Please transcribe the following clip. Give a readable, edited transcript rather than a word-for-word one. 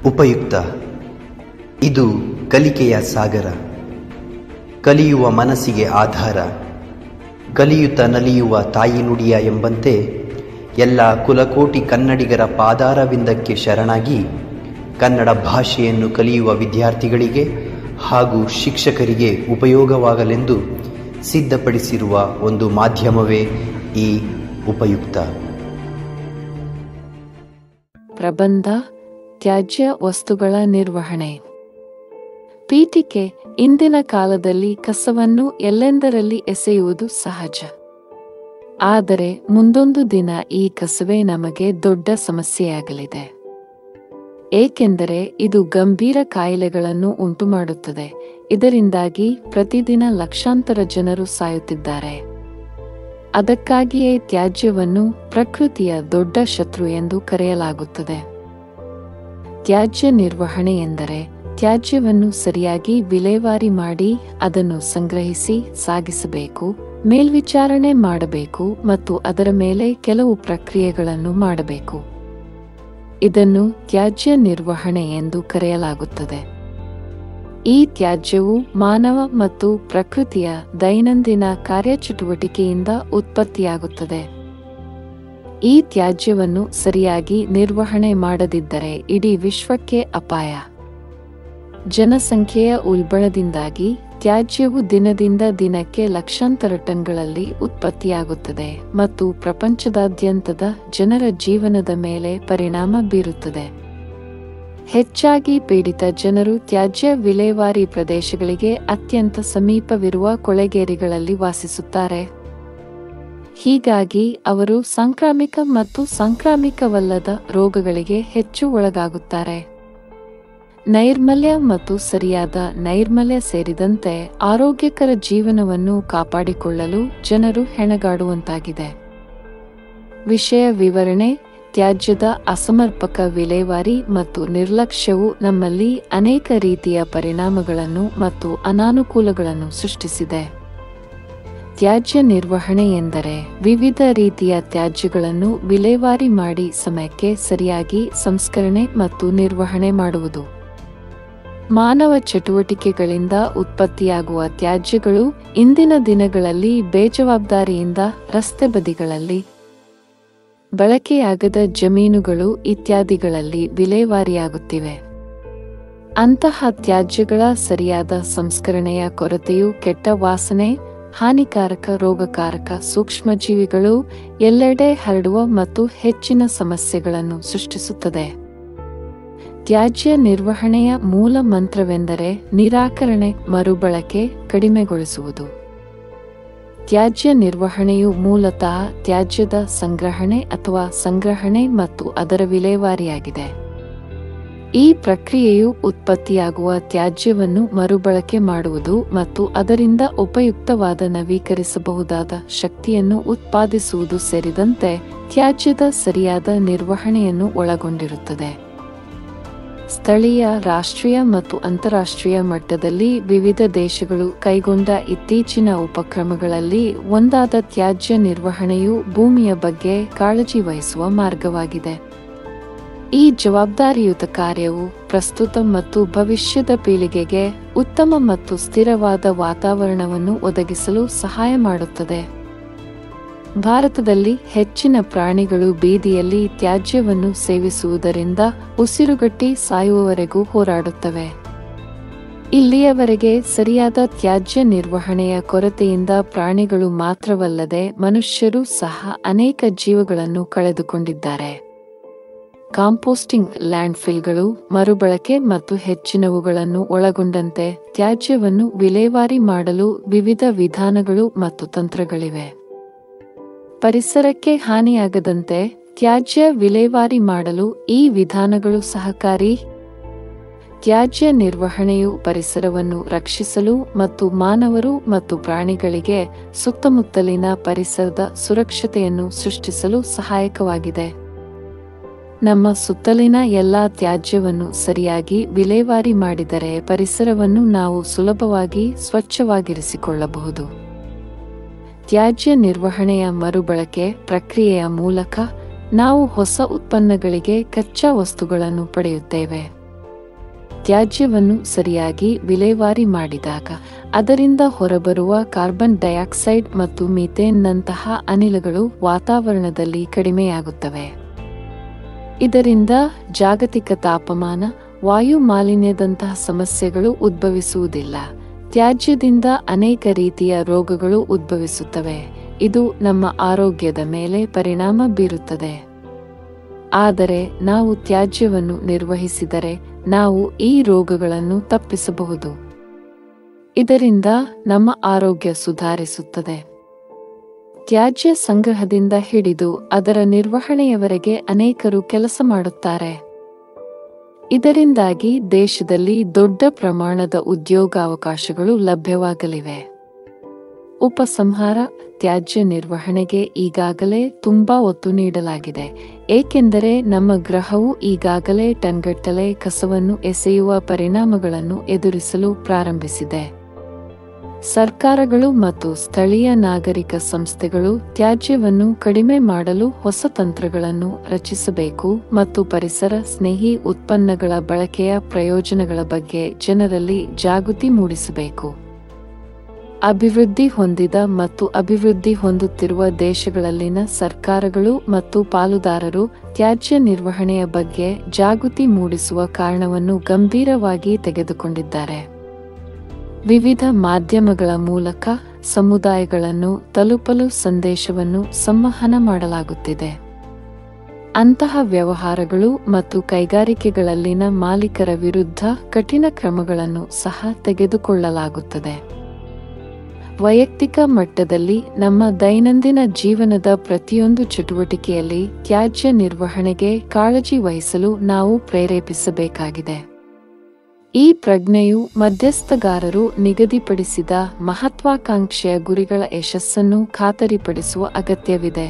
ಉಪಯುಕ್ತ. ಇದು ಕಲಿಕೆಯ ಸಾಗರ, ಕಲಿಯುವ ಮನಸ್ಸಿಗೆ ಆಧಾರ, ಕಲಿಯುತ್ತ ನಲಿಯುವ ತಾಯಿ ನುಡಿಯ ಎಂಬಂತೆ ಎಲ್ಲ ಕುಲಕೋಟಿ ಕನ್ನಡಿಗರ ಪಾದಾರವಿಂದಕ್ಕೆ ಶರಣಾಗಿ ಕನ್ನಡ ಭಾಷೆಯನ್ನು ಕಲಿಯುವ ವಿದ್ಯಾರ್ಥಿಗಳಿಗೆ ಹಾಗೂ ಶಿಕ್ಷಕರಿಗೆ ಉಪಯೋಗವಾಗಲೆಂದು ಸಿದ್ಧಪಡಿಸಿರುವ ಒಂದು ಮಾಧ್ಯಮವೇ ಈ ಉಪಯುಕ್ತ. ಪ್ರಬಂಧ ತ್ಯಾಜ್ಯ ವಸ್ತುಗಳ ನಿರ್ವಹಣೆ. ಪೀಠಿಕೆ. ಇಂದಿನ ಕಾಲದಲ್ಲಿ ಕಸವನ್ನು ಎಲ್ಲೆಂದರಲ್ಲಿ ಎಸೆಯುವುದು ಸಹಜ. ಆದರೆ ಮುಂದೊಂದು ದಿನ ಈ ಕಸವೇ ನಮಗೆ ದೊಡ್ಡ ಸಮಸ್ಯೆಯಾಗಲಿದೆ. ಏಕೆಂದರೆ ಇದು ಗಂಭೀರ ಕಾಯಿಲೆಗಳನ್ನು ಉಂಟುಮಾಡುತ್ತದೆ. ಇದರಿಂದಾಗಿ ಪ್ರತಿದಿನ ಲಕ್ಷಾಂತರ ಜನರು ಸಾಯುತ್ತಿದ್ದಾರೆ. ಅದಕ್ಕಾಗಿಯೇ ತ್ಯಾಜ್ಯವನ್ನು ಪ್ರಕೃತಿಯ ದೊಡ್ಡ ಶತ್ರು ಎಂದು ಕರೆಯಲಾಗುತ್ತದೆ. ತ್ಯಾಜ್ಯ ನಿರ್ವಹಣೆ ಎಂದರೆ ತ್ಯಾಜ್ಯವನ್ನು ಸರಿಯಾಗಿ ವಿಲೇವಾರಿ ಮಾಡಿ ಅದನ್ನು ಸಂಗ್ರಹಿಸಿ ಸಾಗಿಸಬೇಕು, ಮೇಲ್ವಿಚಾರಣೆ ಮಾಡಬೇಕು ಮತ್ತು ಅದರ ಮೇಲೆ ಕೆಲವು ಪ್ರಕ್ರಿಯೆಗಳನ್ನು ಮಾಡಬೇಕು. ಇದನ್ನು ತ್ಯಾಜ್ಯ ನಿರ್ವಹಣೆ ಎಂದು ಕರೆಯಲಾಗುತ್ತದೆ. ಈ ತ್ಯಾಜ್ಯವು ಮಾನವ ಮತ್ತು ಪ್ರಕೃತಿಯ ದೈನಂದಿನ ಕಾರ್ಯಚಟುವಟಿಕೆಯಿಂದ ಉತ್ಪತ್ತಿಯಾಗುತ್ತದೆ. ಈ ತ್ಯಾಜ್ಯವನ್ನು ಸರಿಯಾಗಿ ನಿರ್ವಹಣೆ ಮಾಡದಿದ್ದರೆ ಇಡೀ ವಿಶ್ವಕ್ಕೆ ಅಪಾಯ. ಜನಸಂಖ್ಯೆಯ ಉಲ್ಬಣದಿಂದಾಗಿ ತ್ಯಾಜ್ಯವು ದಿನದಿಂದ ದಿನಕ್ಕೆ ಲಕ್ಷಾಂತರ ಟನ್ಗಳಲ್ಲಿ ಉತ್ಪತ್ತಿಯಾಗುತ್ತದೆ ಮತ್ತು ಪ್ರಪಂಚದಾದ್ಯಂತದ ಜನರ ಜೀವನದ ಮೇಲೆ ಪರಿಣಾಮ ಬೀರುತ್ತದೆ. ಹೆಚ್ಚಾಗಿ ಪೀಡಿತ ಜನರು ತ್ಯಾಜ್ಯ ವಿಲೇವಾರಿ ಪ್ರದೇಶಗಳಿಗೆ ಅತ್ಯಂತ ಸಮೀಪವಿರುವ ಕೊಳೆಗೇರಿಗಳಲ್ಲಿ ವಾಸಿಸುತ್ತಾರೆ. ಹೀಗಾಗಿ ಅವರು ಸಾಂಕ್ರಾಮಿಕ ಮತ್ತು ಸಾಂಕ್ರಾಮಿಕವಲ್ಲದ ರೋಗಗಳಿಗೆ ಹೆಚ್ಚು ಒಳಗಾಗುತ್ತಾರೆ. ನೈರ್ಮಲ್ಯ ಮತ್ತು ಸರಿಯಾದ ನೈರ್ಮಲ್ಯ ಸೇರಿದಂತೆ ಆರೋಗ್ಯಕರ ಜೀವನವನ್ನು ಕಾಪಾಡಿಕೊಳ್ಳಲು ಜನರು ಹೆಣಗಾಡುವಂತಾಗಿದೆ. ವಿಷಯ ವಿವರಣೆ. ತ್ಯಾಜ್ಯದ ಅಸಮರ್ಪಕ ವಿಲೇವಾರಿ ಮತ್ತು ನಿರ್ಲಕ್ಷ್ಯವು ನಮ್ಮಲ್ಲಿ ಅನೇಕ ರೀತಿಯ ಪರಿಣಾಮಗಳನ್ನು ಮತ್ತು ಅನಾನುಕೂಲಗಳನ್ನು ಸೃಷ್ಟಿಸಿದೆ. ತ್ಯಾಜ್ಯ ನಿರ್ವಹಣೆ ಎಂದರೆ ವಿವಿಧ ರೀತಿಯ ತ್ಯಾಜ್ಯಗಳನ್ನು ವಿಲೇವಾರಿ ಮಾಡಿ ಸಮಯಕ್ಕೆ ಸರಿಯಾಗಿ ಸಂಸ್ಕರಣೆ ಮತ್ತು ನಿರ್ವಹಣೆ ಮಾಡುವುದು. ಮಾನವ ಚಟುವಟಿಕೆಗಳಿಂದ ಉತ್ಪತ್ತಿಯಾಗುವ ತ್ಯಾಜ್ಯಗಳು ಇಂದಿನ ದಿನಗಳಲ್ಲಿ ಬೇಜವಾಬ್ದಾರಿಯಿಂದ ರಸ್ತೆ ಬದಿಗಳಲ್ಲಿ, ಬಳಕೆಯಾಗದ ಜಮೀನುಗಳು ಇತ್ಯಾದಿಗಳಲ್ಲಿ ವಿಲೇವಾರಿಯಾಗುತ್ತಿವೆ. ಅಂತಹ ತ್ಯಾಜ್ಯಗಳ ಸರಿಯಾದ ಸಂಸ್ಕರಣೆಯ ಕೊರತೆಯು ಕೆಟ್ಟ ವಾಸನೆ, ಹಾನಿಕಾರಕ ರೋಗಕಾರಕ ಸೂಕ್ಷ್ಮಜೀವಿಗಳು ಎಲ್ಲೆಡೆ ಹರಡುವ ಮತ್ತು ಹೆಚ್ಚಿನ ಸಮಸ್ಯೆಗಳನ್ನು ಸೃಷ್ಟಿಸುತ್ತದೆ. ತ್ಯಾಜ್ಯ ನಿರ್ವಹಣೆಯ ಮೂಲ ಮಂತ್ರವೆಂದರೆ ನಿರಾಕರಣೆ, ಮರುಬಳಕೆ, ಕಡಿಮೆಗೊಳಿಸುವುದು. ತ್ಯಾಜ್ಯ ನಿರ್ವಹಣೆಯು ಮೂಲತಃ ತ್ಯಾಜ್ಯದ ಸಂಗ್ರಹಣೆ ಅಥವಾ ಸಂಗ್ರಹಣೆ ಮತ್ತು ಅದರ ವಿಲೇವಾರಿಯಾಗಿದೆ. ಈ ಪ್ರಕ್ರಿಯೆಯು ಉತ್ಪತ್ತಿಯಾಗುವ ತ್ಯಾಜ್ಯವನ್ನು ಮರುಬಳಕೆ ಮಾಡುವುದು ಮತ್ತು ಅದರಿಂದ ಉಪಯುಕ್ತವಾದ ನವೀಕರಿಸಬಹುದಾದ ಶಕ್ತಿಯನ್ನು ಉತ್ಪಾದಿಸುವುದು ಸೇರಿದಂತೆ ತ್ಯಾಜ್ಯದ ಸರಿಯಾದ ನಿರ್ವಹಣೆಯನ್ನು ಒಳಗೊಂಡಿರುತ್ತದೆ. ಸ್ಥಳೀಯ, ರಾಷ್ಟ್ರೀಯ ಮತ್ತು ಅಂತಾರಾಷ್ಟ್ರೀಯ ಮಟ್ಟದಲ್ಲಿ ವಿವಿಧ ದೇಶಗಳು ಕೈಗೊಂಡ ಇತ್ತೀಚಿನ ಉಪಕ್ರಮಗಳಲ್ಲಿ ಒಂದಾದ ತ್ಯಾಜ್ಯ ನಿರ್ವಹಣೆಯು ಭೂಮಿಯ ಬಗ್ಗೆ ಕಾಳಜಿ ವಹಿಸುವ ಮಾರ್ಗವಾಗಿದೆ. ಈ ಜವಾಬ್ದಾರಿಯುತ ಕಾರ್ಯವು ಪ್ರಸ್ತುತ ಮತ್ತು ಭವಿಷ್ಯದ ಪೀಳಿಗೆಗೆ ಉತ್ತಮ ಮತ್ತು ಸ್ಥಿರವಾದ ವಾತಾವರಣವನ್ನು ಒದಗಿಸಲು ಸಹಾಯ ಮಾಡುತ್ತದೆ. ಭಾರತದಲ್ಲಿ ಹೆಚ್ಚಿನ ಪ್ರಾಣಿಗಳು ಬೀದಿಯಲ್ಲಿ ತ್ಯಾಜ್ಯವನ್ನು ಸೇವಿಸುವುದರಿಂದ ಉಸಿರುಗಟ್ಟಿ ಸಾಯುವವರೆಗೂ ಹೋರಾಡುತ್ತವೆ. ಇಲ್ಲಿಯವರೆಗೆ ಸರಿಯಾದ ತ್ಯಾಜ್ಯ ನಿರ್ವಹಣೆಯ ಕೊರತೆಯಿಂದ ಪ್ರಾಣಿಗಳು ಮಾತ್ರವಲ್ಲದೆ ಮನುಷ್ಯರು ಸಹ ಅನೇಕ ಜೀವಗಳನ್ನು ಕಳೆದುಕೊಂಡಿದ್ದಾರೆ. ಕಾಂಪೋಸ್ಟಿಂಗ್, ಲ್ಯಾಂಡ್ಫಿಲ್ಗಳು, ಮರುಬಳಕೆ ಮತ್ತು ಹೆಚ್ಚಿನವುಗಳನ್ನು ಒಳಗೊಂಡಂತೆ ತ್ಯಾಜ್ಯವನ್ನು ವಿಲೇವಾರಿ ಮಾಡಲು ವಿವಿಧ ವಿಧಾನಗಳು ಮತ್ತು ತಂತ್ರಗಳಿವೆ. ಪರಿಸರಕ್ಕೆ ಹಾನಿಯಾಗದಂತೆ ತ್ಯಾಜ್ಯ ವಿಲೇವಾರಿ ಮಾಡಲು ಈ ವಿಧಾನಗಳು ಸಹಕಾರಿ. ತ್ಯಾಜ್ಯ ನಿರ್ವಹಣೆಯು ಪರಿಸರವನ್ನು ರಕ್ಷಿಸಲು ಮತ್ತು ಮಾನವರು ಮತ್ತು ಪ್ರಾಣಿಗಳಿಗೆ ಸುತ್ತಮುತ್ತಲಿನ ಪರಿಸರದ ಸುರಕ್ಷತೆಯನ್ನು ಸೃಷ್ಟಿಸಲು ಸಹಾಯಕವಾಗಿದೆ. ನಮ್ಮ ಸುತ್ತಲಿನ ಎಲ್ಲಾ ತ್ಯಾಜ್ಯವನ್ನು ಸರಿಯಾಗಿ ವಿಲೇವಾರಿ ಮಾಡಿದರೆ ಪರಿಸರವನ್ನು ನಾವು ಸುಲಭವಾಗಿ ಸ್ವಚ್ಛವಾಗಿರಿಸಿಕೊಳ್ಳಬಹುದು. ತ್ಯಾಜ್ಯ ನಿರ್ವಹಣೆಯ ಮರುಬಳಕೆ ಪ್ರಕ್ರಿಯೆಯ ಮೂಲಕ ನಾವು ಹೊಸ ಉತ್ಪನ್ನಗಳಿಗೆ ಕಚ್ಚಾ ವಸ್ತುಗಳನ್ನು ಪಡೆಯುತ್ತೇವೆ. ತ್ಯಾಜ್ಯವನ್ನು ಸರಿಯಾಗಿ ವಿಲೇವಾರಿ ಮಾಡಿದಾಗ ಅದರಿಂದ ಹೊರಬರುವ ಕಾರ್ಬನ್ ಡೈಆಕ್ಸೈಡ್ ಮತ್ತು ಮೀಥೇನ್ನಂತಹ ಅನಿಲಗಳು ವಾತಾವರಣದಲ್ಲಿ ಕಡಿಮೆಯಾಗುತ್ತವೆ. ಇದರಿಂದ ಜಾಗತಿಕ ತಾಪಮಾನ, ವಾಯು ಮಾಲಿನ್ಯದಂತಹ ಸಮಸ್ಯೆಗಳು ಉದ್ಭವಿಸುವುದಿಲ್ಲ. ತ್ಯಾಜ್ಯದಿಂದ ಅನೇಕ ರೀತಿಯ ರೋಗಗಳು ಉದ್ಭವಿಸುತ್ತವೆ. ಇದು ನಮ್ಮ ಆರೋಗ್ಯದ ಮೇಲೆ ಪರಿಣಾಮ ಬೀರುತ್ತದೆ. ಆದರೆ ನಾವು ತ್ಯಾಜ್ಯವನ್ನು ನಿರ್ವಹಿಸಿದರೆ ನಾವು ಈ ರೋಗಗಳನ್ನು ತಪ್ಪಿಸಬಹುದು. ಇದರಿಂದ ನಮ್ಮ ಆರೋಗ್ಯ ಸುಧಾರಿಸುತ್ತದೆ. ತ್ಯಾಜ್ಯ ಸಂಗ್ರಹದಿಂದ ಹಿಡಿದು ಅದರ ನಿರ್ವಹಣೆಯವರೆಗೆ ಅನೇಕರು ಕೆಲಸ ಮಾಡುತ್ತಾರೆ. ಇದರಿಂದಾಗಿ ದೇಶದಲ್ಲಿ ದೊಡ್ಡ ಪ್ರಮಾಣದ ಉದ್ಯೋಗಾವಕಾಶಗಳು ಲಭ್ಯವಾಗಲಿವೆ. ಉಪಸಂಹಾರ: ತ್ಯಾಜ್ಯ ನಿರ್ವಹಣೆಗೆ ಈಗಾಗಲೇ ತುಂಬಾ ಒತ್ತು ನೀಡಲಾಗಿದೆ, ಏಕೆಂದರೆ ನಮ್ಮ ಗ್ರಹವು ಈಗಾಗಲೇ ಟನ್ಗಟ್ಟಲೆ ಕಸವನ್ನು ಎಸೆಯುವ ಪರಿಣಾಮಗಳನ್ನು ಎದುರಿಸಲು ಪ್ರಾರಂಭಿಸಿದೆ. ಸರ್ಕಾರಗಳು ಮತ್ತು ಸ್ಥಳೀಯ ನಾಗರಿಕ ಸಂಸ್ಥೆಗಳು ತ್ಯಾಜ್ಯವನ್ನು ಕಡಿಮೆ ಮಾಡಲು ಹೊಸ ತಂತ್ರಗಳನ್ನು ರಚಿಸಬೇಕು ಮತ್ತು ಪರಿಸರ ಸ್ನೇಹಿ ಉತ್ಪನ್ನಗಳ ಬಳಕೆಯ ಪ್ರಯೋಜನಗಳ ಬಗ್ಗೆ ಜನರಲ್ಲಿ ಜಾಗೃತಿ ಮೂಡಿಸಬೇಕು. ಅಭಿವೃದ್ಧಿ ಹೊಂದಿದ ಮತ್ತು ಅಭಿವೃದ್ಧಿ ಹೊಂದುತ್ತಿರುವ ದೇಶಗಳಲ್ಲಿನ ಸರ್ಕಾರಗಳು ಮತ್ತು ಪಾಲುದಾರರು ತ್ಯಾಜ್ಯ ನಿರ್ವಹಣೆಯ ಬಗ್ಗೆ ಜಾಗೃತಿ ಮೂಡಿಸುವ ಕಾರಣವನ್ನು ಗಂಭೀರವಾಗಿ ತೆಗೆದುಕೊಂಡಿದ್ದಾರೆ. ವಿವಿಧ ಮಾಧ್ಯಮಗಳ ಮೂಲಕ ಸಮುದಾಯಗಳನ್ನು ತಲುಪಲು ಸಂದೇಶವನ್ನು ಸಂವಹನ ಮಾಡಲಾಗುತ್ತಿದೆ. ಅಂತಹ ವ್ಯವಹಾರಗಳು ಮತ್ತು ಕೈಗಾರಿಕೆಗಳಲ್ಲಿನ ಮಾಲೀಕರ ವಿರುದ್ಧ ಕಠಿಣ ಕ್ರಮಗಳನ್ನು ಸಹ ತೆಗೆದುಕೊಳ್ಳಲಾಗುತ್ತದೆ. ವೈಯಕ್ತಿಕ ಮಟ್ಟದಲ್ಲಿ ನಮ್ಮ ದೈನಂದಿನ ಜೀವನದ ಪ್ರತಿಯೊಂದು ಚಟುವಟಿಕೆಯಲ್ಲಿ ತ್ಯಾಜ್ಯ ನಿರ್ವಹಣೆಗೆ ಕಾಳಜಿ ವಹಿಸಲು ನಾವು ಪ್ರೇರೇಪಿಸಬೇಕಾಗಿದೆ. ಈ ಪ್ರಜ್ಞೆಯು ಮಧ್ಯಸ್ಥಗಾರರು ನಿಗದಿಪಡಿಸಿದ ಮಹತ್ವಾಕಾಂಕ್ಷೆಯ ಗುರಿಗಳ ಯಶಸ್ಸನ್ನು ಖಾತರಿಪಡಿಸುವ ಅಗತ್ಯವಿದೆ.